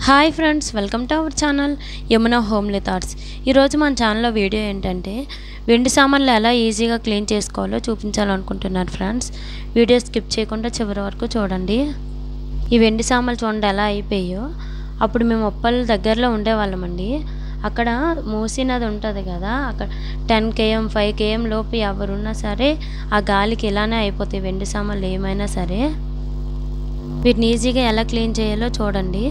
Hi friends, welcome to our channel Yamuna homely thoughts. ఈరోజు మన ఛానల్లో వీడియో ఏంటంటే వెండి సామాన్లు ఎలా ఈజీగా క్లీన్ చేసుకోవాలో చూపించాలనుకుంటున్నాను ఫ్రెండ్స్. వీడియో స్కిప్ చేయకుండా చివరి వరకు చూడండి. ఈ వెండి సామాన్లు చూడండి ఎలా అయిపోయాయో. అప్పుడు మేము ఉప్పల్ దగ్గరలో ఉండేవాళ్ళమండి. అక్కడ మూసీ నది ఉంటుంది కదా, అక్కడ 10 km 5 km లోపు ఎవరున్నా సరే ఆ గాలికి ఇలానే అయిపోతాయి వెండి సామాన్లు ఏమైనా సరే. వీటిని ఈజీగా ఎలా క్లీన్ చేయాలో చూడండి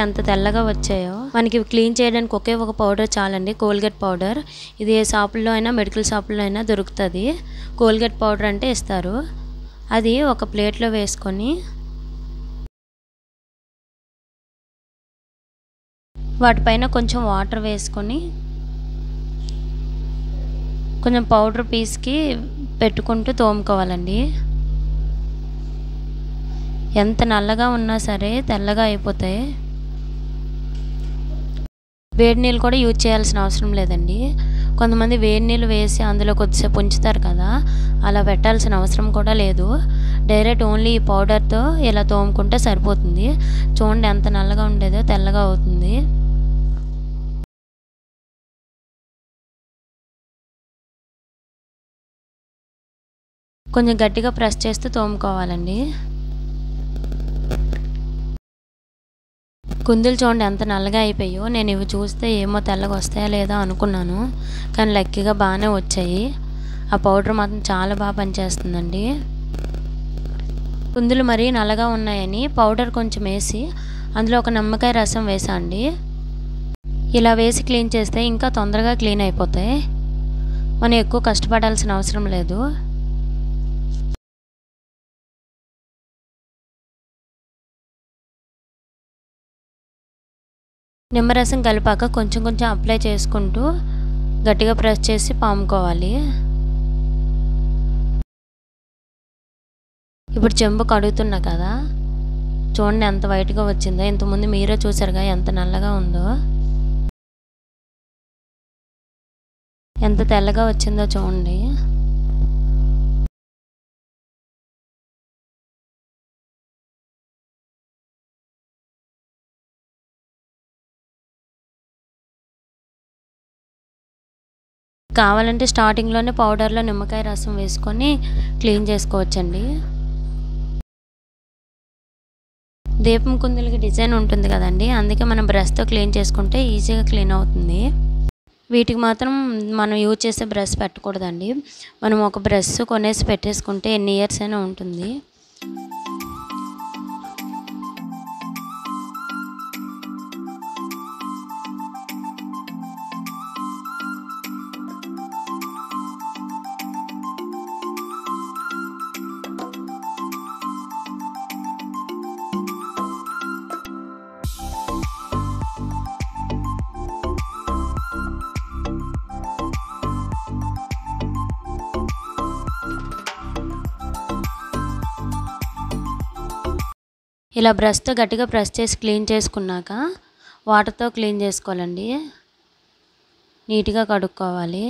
ఎంత తెల్లగా వచ్చాయో. మనకి క్లీన్ చేయడానికి ఒకే ఒక పౌడర్ చాలండి, కోల్గేట్ పౌడర్. ఇది ఏ షాపుల్లో అయినా మెడికల్ షాపుల్లో అయినా దొరుకుతుంది. కోల్గేట్ పౌడర్ అంటే ఇస్తారు. అది ఒక ప్లేట్లో వేసుకొని వాటిపైన కొంచెం వాటర్ వేసుకొని కొంచెం పౌడర్ పీస్కి పెట్టుకుంటూ తోముకోవాలండి. ఎంత నల్లగా ఉన్నా సరే తెల్లగా అయిపోతాయి. వేడి నీళ్ళు కూడా యూజ్ చేయాల్సిన అవసరం లేదండి. కొంతమంది వేడి నీళ్ళు వేసి అందులో కొద్దిసేపు ఉంచుతారు కదా, అలా పెట్టాల్సిన అవసరం కూడా లేదు. డైరెక్ట్ ఓన్లీ ఈ పౌడర్తో ఇలా తోముకుంటే సరిపోతుంది. చూడండి ఎంత నల్లగా ఉండేదో తెల్లగా అవుతుంది. కొంచెం గట్టిగా ప్రెస్ చేస్తూ తోముకోవాలండి. కుందులు చూడండి ఎంత నల్లగా అయిపోయాయో. నేను ఇవి చూస్తే ఏమో తెల్లగా వస్తాయా లేదా అనుకున్నాను, కానీ లక్కీగా బాగానే వచ్చాయి. ఆ పౌడర్ మాత్రం చాలా బాగా పనిచేస్తుందండి. కుందులు మరీ నల్లగా ఉన్నాయని పౌడర్ కొంచెం వేసి అందులో ఒక నిమ్మకాయ రసం వేసండి. ఇలా వేసి క్లీన్ చేస్తే ఇంకా తొందరగా క్లీన్ అయిపోతాయి. మనం ఎక్కువ కష్టపడాల్సిన అవసరం లేదు. నిమ్మరసం కలిపాక కొంచెం కొంచెం అప్లై చేసుకుంటూ గట్టిగా ప్రెస్ చేసి పాముకోవాలి. ఇప్పుడు చెంబు కడుగుతున్నా కదా, చూడండి ఎంత వైట్గా వచ్చిందో. ఇంతకుముందు మీరే చూసారుగా ఎంత నల్లగా ఉందో, ఎంత తెల్లగా వచ్చిందో చూడండి. కావాలంటే స్టార్టింగ్లోనే పౌడర్లో నిమ్మకాయ రసం వేసుకొని క్లీన్ చేసుకోవచ్చండి. దీపం కుందులకి డిజైన్ ఉంటుంది కదండి, అందుకే మనం బ్రష్తో క్లీన్ చేసుకుంటే ఈజీగా క్లీన్ అవుతుంది. వీటికి మాత్రం మనం యూజ్ చేసే బ్రష్ పెట్టకూడదండి. మనం ఒక బ్రష్ కొనేసి పెట్టేసుకుంటే ఎన్ని ఇయర్స్ అయినా ఉంటుంది. ఇలా బ్రష్తో గట్టిగా ప్రెస్ చేసి క్లీన్ చేసుకున్నాక వాటర్తో క్లీన్ చేసుకోవాలండి. నీట్గా కడుక్కోవాలి.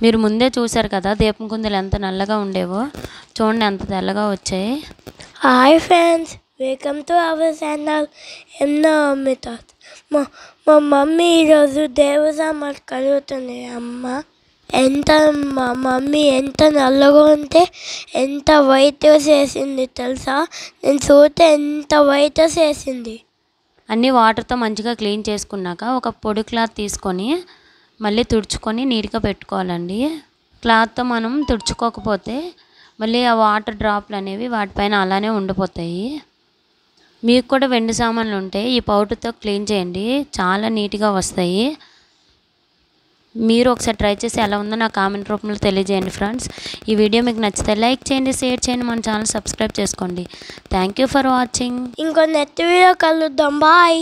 మీరు ముందే చూసారు కదా దీపం కుందులు ఎంత నల్లగా ఉండేవో. చూడండి ఎంత తెల్లగా వచ్చాయి. Hi friends, welcome to our channel Yamuna homely thoughts. మా మమ్మీ ఈరోజు దేవసామాన్లు కడుగుతుంది. మా మమ్మీ ఎంత నల్లగా ఉంటే ఎంత వైట్ చేసింది తెలుసా? నేను చూస్తే ఎంత వైట్ చేసింది. అన్నీ వాటర్తో మంచిగా క్లీన్ చేసుకున్నాక ఒక పొడి క్లాత్ తీసుకొని మళ్ళీ తుడుచుకొని నీట్గా పెట్టుకోవాలండి. క్లాత్తో మనం తుడుచుకోకపోతే మళ్ళీ ఆ వాటర్ డ్రాప్లు అనేవి వాటిపైన అలానే ఉండిపోతాయి. మీకు కూడా వెండి సామాన్లు ఉంటే ఈ పౌడర్తో క్లీన్ చేయండి, చాలా నీట్గా వస్తాయి. మీరు ఒకసారి ట్రై చేసి ఎలా ఉందో నా కామెంట్ రూపంలో తెలియజేయండి ఫ్రెండ్స్. ఈ వీడియో మీకు నచ్చితే లైక్ చేయండి, షేర్ చేయండి, మన ఛానల్ సబ్స్క్రైబ్ చేసుకోండి. Thank you for watching. ఇంకో నెక్స్ట్ వీడియో కలుద్దాం. బాయ్.